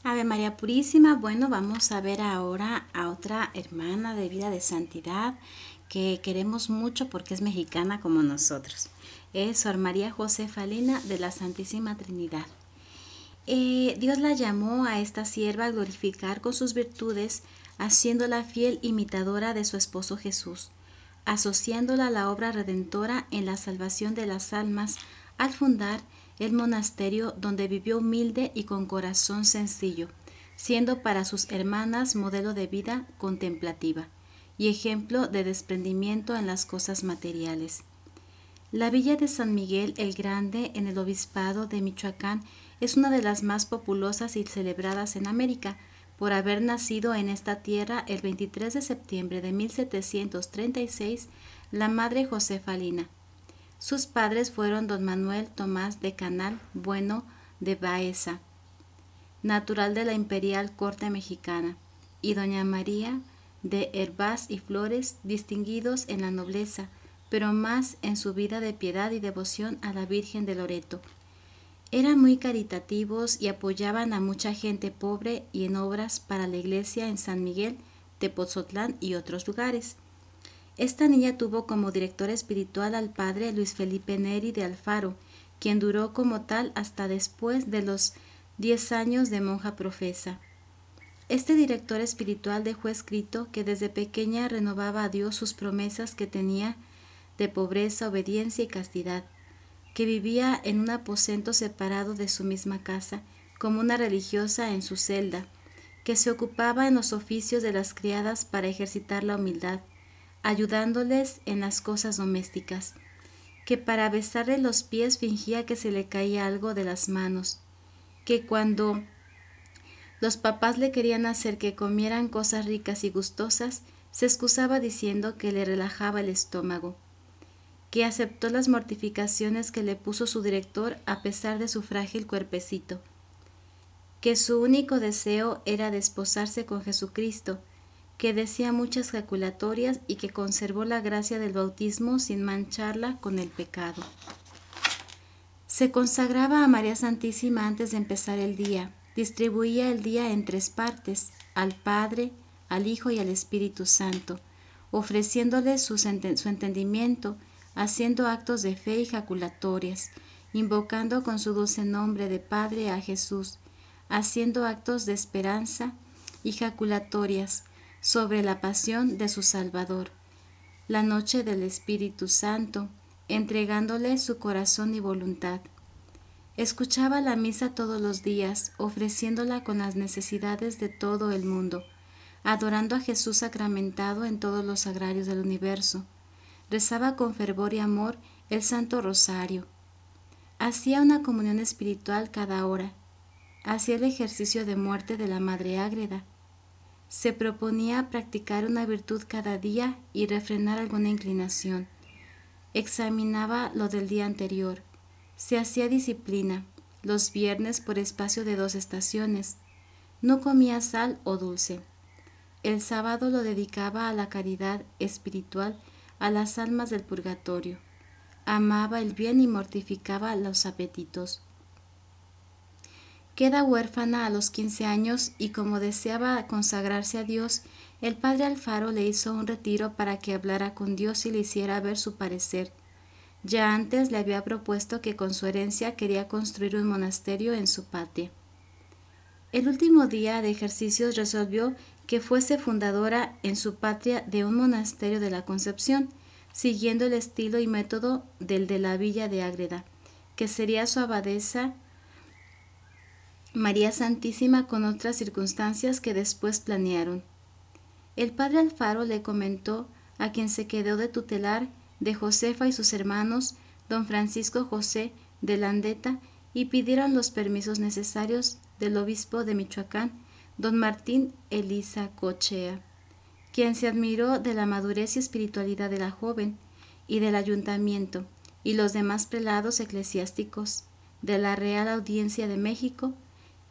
Ave María Purísima. Bueno, vamos a ver ahora a otra hermana de vida de santidad que queremos mucho porque es mexicana como nosotros. Es Sor María Josefalina de la Santísima Trinidad. Dios la llamó a esta sierva a glorificar con sus virtudes, haciéndola fiel imitadora de su esposo Jesús, asociándola a la obra redentora en la salvación de las almas al fundar el monasterio donde vivió humilde y con corazón sencillo, siendo para sus hermanas modelo de vida contemplativa y ejemplo de desprendimiento en las cosas materiales. La villa de San Miguel el Grande en el obispado de Michoacán es una de las más populosas y celebradas en América, por haber nacido en esta tierra el 23 de septiembre de 1736 la madre Josefalina. Sus padres fueron don Manuel Tomás de Canal Bueno de Baeza, natural de la imperial corte mexicana, y doña María de Hervás y Flores, distinguidos en la nobleza, pero más en su vida de piedad y devoción a la Virgen de Loreto. Eran muy caritativos y apoyaban a mucha gente pobre y en obras para la iglesia en San Miguel, Tepoztlán y otros lugares. Esta niña tuvo como director espiritual al padre Luis Felipe Neri de Alfaro, quien duró como tal hasta después de los 10 años de monja profesa. Este director espiritual dejó escrito que desde pequeña renovaba a Dios sus promesas que tenía de pobreza, obediencia y castidad, que vivía en un aposento separado de su misma casa, como una religiosa en su celda, que se ocupaba en los oficios de las criadas para ejercitar la humildad, ayudándoles en las cosas domésticas, que para besarle los pies fingía que se le caía algo de las manos, que cuando los papás le querían hacer que comieran cosas ricas y gustosas, se excusaba diciendo que le relajaba el estómago, que aceptó las mortificaciones que le puso su director a pesar de su frágil cuerpecito, que su único deseo era desposarse con Jesucristo, que decía muchas jaculatorias y que conservó la gracia del bautismo sin mancharla con el pecado. Se consagraba a María Santísima antes de empezar el día, distribuía el día en 3 partes, al Padre, al Hijo y al Espíritu Santo, ofreciéndole su entendimiento, haciendo actos de fe y jaculatorias, invocando con su dulce nombre de Padre a Jesús, haciendo actos de esperanza y jaculatorias sobre la pasión de su Salvador, la noche del Espíritu Santo, entregándole su corazón y voluntad. Escuchaba la misa todos los días, ofreciéndola con las necesidades de todo el mundo, adorando a Jesús sacramentado en todos los sagrarios del universo. Rezaba con fervor y amor el Santo Rosario. Hacía una comunión espiritual cada hora. Hacía el ejercicio de muerte de la Madre Ágreda. Se proponía practicar una virtud cada día y refrenar alguna inclinación. Examinaba lo del día anterior. Se hacía disciplina, los viernes por espacio de 2 estaciones. No comía sal o dulce. El sábado lo dedicaba a la caridad espiritual a las almas del purgatorio. Amaba el bien y mortificaba los apetitos. Queda huérfana a los 15 años y como deseaba consagrarse a Dios, el padre Alfaro le hizo un retiro para que hablara con Dios y le hiciera ver su parecer. Ya antes le había propuesto que con su herencia quería construir un monasterio en su patria. El último día de ejercicios resolvió que fuese fundadora en su patria de un monasterio de la Concepción, siguiendo el estilo y método del de la villa de Ágreda, que sería su abadesa María Santísima con otras circunstancias que después planearon. El padre Alfaro le comentó a quien se quedó de tutelar de Josefa y sus hermanos, don Francisco José de Landeta, y pidieron los permisos necesarios del obispo de Michoacán, don Martín Elisa Cochea, quien se admiró de la madurez y espiritualidad de la joven y del ayuntamiento y los demás prelados eclesiásticos de la Real Audiencia de México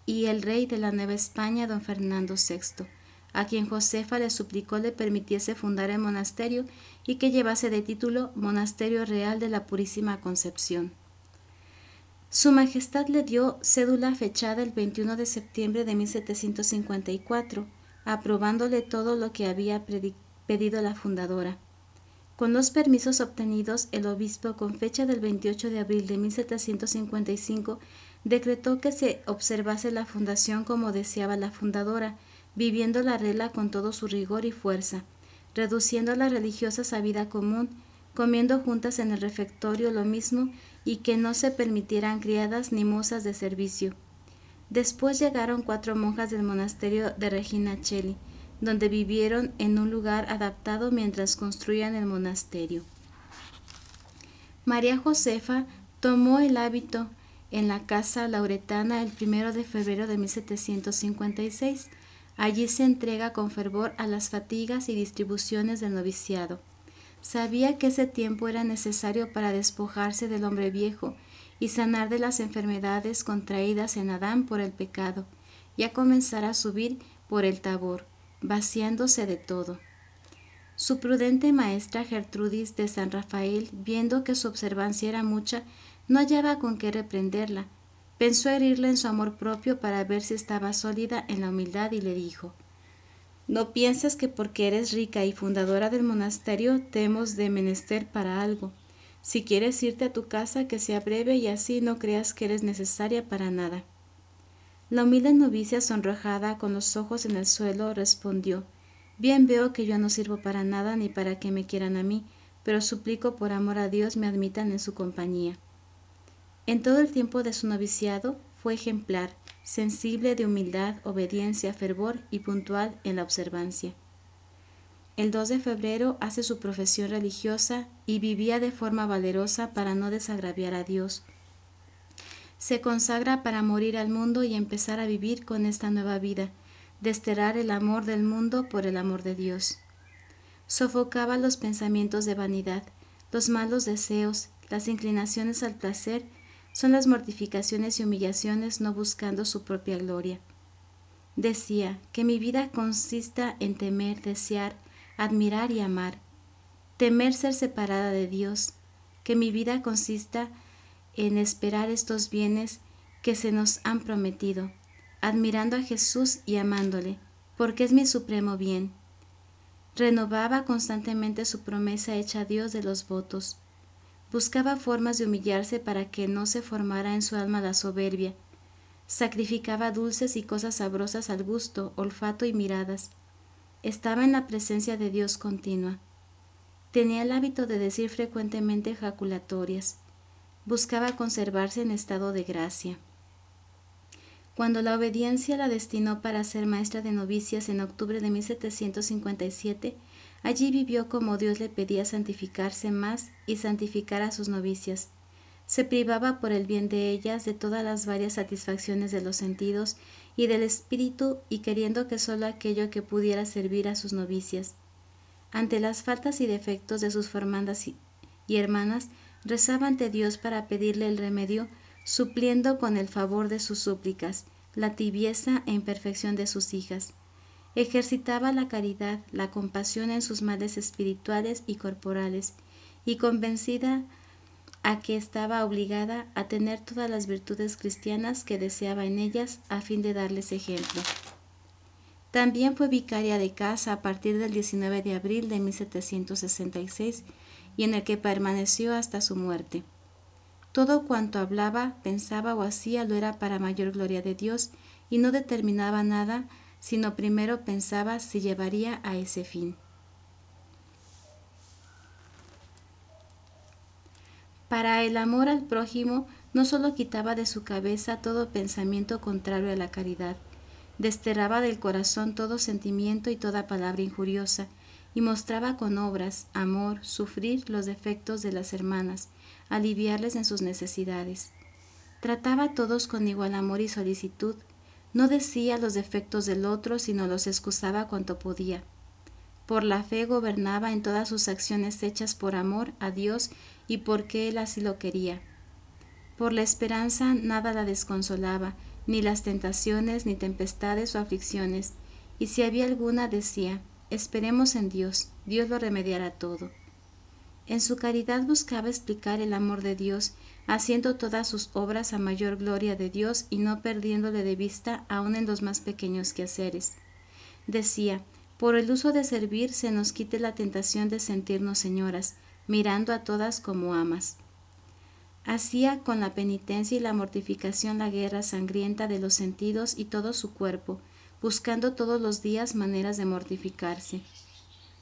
y el rey de la Nueva España, don Fernando VI, a quien Josefa le suplicó le permitiese fundar el monasterio y que llevase de título Monasterio Real de la Purísima Concepción. Su Majestad le dio cédula fechada el 21 de septiembre de 1754, aprobándole todo lo que había pedido la fundadora. Con los permisos obtenidos, el obispo, con fecha del 28 de abril de 1755, decretó que se observase la fundación como deseaba la fundadora, viviendo la regla con todo su rigor y fuerza, reduciendo las religiosas a vida común, comiendo juntas en el refectorio lo mismo y que no se permitieran criadas ni mozas de servicio. Después llegaron 4 monjas del monasterio de Regina Coeli, donde vivieron en un lugar adaptado mientras construían el monasterio. María Josefa tomó el hábito en la casa lauretana el 1 de febrero de 1756. Allí se entrega con fervor a las fatigas y distribuciones del noviciado. Sabía que ese tiempo era necesario para despojarse del hombre viejo y sanar de las enfermedades contraídas en Adán por el pecado, y a comenzar a subir por el Tabor, vaciándose de todo. Su prudente maestra Gertrudis de San Rafael, viendo que su observancia era mucha, no hallaba con qué reprenderla. Pensó herirla en su amor propio para ver si estaba sólida en la humildad y le dijo: «No pienses que porque eres rica y fundadora del monasterio te hemos de menester para algo. Si quieres irte a tu casa, que sea breve y así no creas que eres necesaria para nada». La humilde novicia, sonrojada, con los ojos en el suelo, respondió: «Bien veo que yo no sirvo para nada ni para que me quieran a mí, pero suplico por amor a Dios me admitan en su compañía». En todo el tiempo de su noviciado fue ejemplar, sensible de humildad, obediencia, fervor y puntual en la observancia. El 2 de febrero hace su profesión religiosa y vivía de forma valerosa para no desagraviar a Dios. Se consagra para morir al mundo y empezar a vivir con esta nueva vida, desterrar el amor del mundo por el amor de Dios. Sofocaba los pensamientos de vanidad, los malos deseos, las inclinaciones al placer, son las mortificaciones y humillaciones no buscando su propia gloria. Decía: que mi vida consista en temer, desear, admirar y amar. Temer ser separada de Dios, que mi vida consista en esperar estos bienes que se nos han prometido, admirando a Jesús y amándole, porque es mi supremo bien. Renovaba constantemente su promesa hecha a Dios de los votos. Buscaba formas de humillarse para que no se formara en su alma la soberbia. Sacrificaba dulces y cosas sabrosas al gusto, olfato y miradas. Estaba en la presencia de Dios continua. Tenía el hábito de decir frecuentemente ejaculatorias. Buscaba conservarse en estado de gracia. Cuando la obediencia la destinó para ser maestra de novicias en octubre de 1757, allí vivió como Dios le pedía santificarse más y santificar a sus novicias. Se privaba por el bien de ellas de todas las varias satisfacciones de los sentidos y del espíritu, y queriendo que sólo aquello que pudiera servir a sus novicias. Ante las faltas y defectos de sus formandas y hermanas, rezaba ante Dios para pedirle el remedio, supliendo con el favor de sus súplicas la tibieza e imperfección de sus hijas. Ejercitaba la caridad, la compasión en sus males espirituales y corporales, y convencida a que estaba obligada a tener todas las virtudes cristianas que deseaba en ellas a fin de darles ejemplo. También fue vicaria de casa a partir del 19 de abril de 1766 y en el que permaneció hasta su muerte. Todo cuanto hablaba, pensaba o hacía lo era para mayor gloria de Dios y no determinaba nada, sino primero pensaba si llevaría a ese fin. Para el amor al prójimo no solo quitaba de su cabeza todo pensamiento contrario a la caridad, desterraba del corazón todo sentimiento y toda palabra injuriosa, y mostraba con obras, amor, sufrir los defectos de las hermanas, aliviarles en sus necesidades. Trataba a todos con igual amor y solicitud, no decía los defectos del otro, sino los excusaba cuanto podía. Por la fe gobernaba en todas sus acciones hechas por amor a Dios y porque Él así lo quería. Por la esperanza nada la desconsolaba, ni las tentaciones, ni tempestades o aflicciones, y si había alguna decía: esperemos en Dios, Dios lo remediará todo. En su caridad buscaba explicar el amor de Dios, haciendo todas sus obras a mayor gloria de Dios y no perdiéndole de vista aun en los más pequeños quehaceres. Decía, por el uso de servir se nos quite la tentación de sentirnos señoras, mirando a todas como amas. Hacía con la penitencia y la mortificación la guerra sangrienta de los sentidos y todo su cuerpo, buscando todos los días maneras de mortificarse.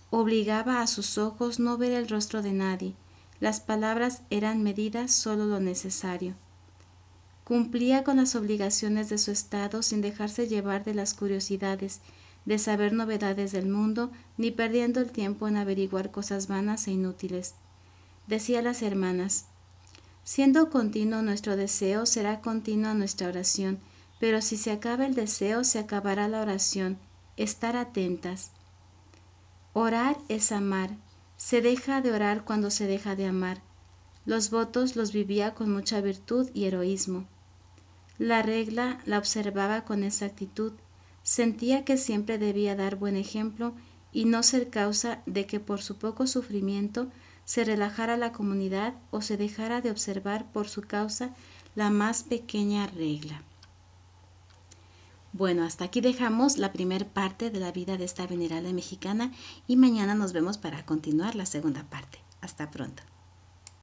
Obligaba a sus ojos no ver el rostro de nadie, las palabras eran medidas solo lo necesario. Cumplía con las obligaciones de su estado sin dejarse llevar de las curiosidades, de saber novedades del mundo, ni perdiendo el tiempo en averiguar cosas vanas e inútiles. Decía a las hermanas, siendo continuo nuestro deseo, será continua nuestra oración, pero si se acaba el deseo, se acabará la oración. Estar atentas. Orar es amar. Se deja de orar cuando se deja de amar. Los votos los vivía con mucha virtud y heroísmo. La regla la observaba con exactitud. Sentía que siempre debía dar buen ejemplo y no ser causa de que por su poco sufrimiento se relajara la comunidad o se dejara de observar por su causa la más pequeña regla. Bueno, hasta aquí dejamos la primera parte de la vida de esta venerable mexicana y mañana nos vemos para continuar la segunda parte. Hasta pronto.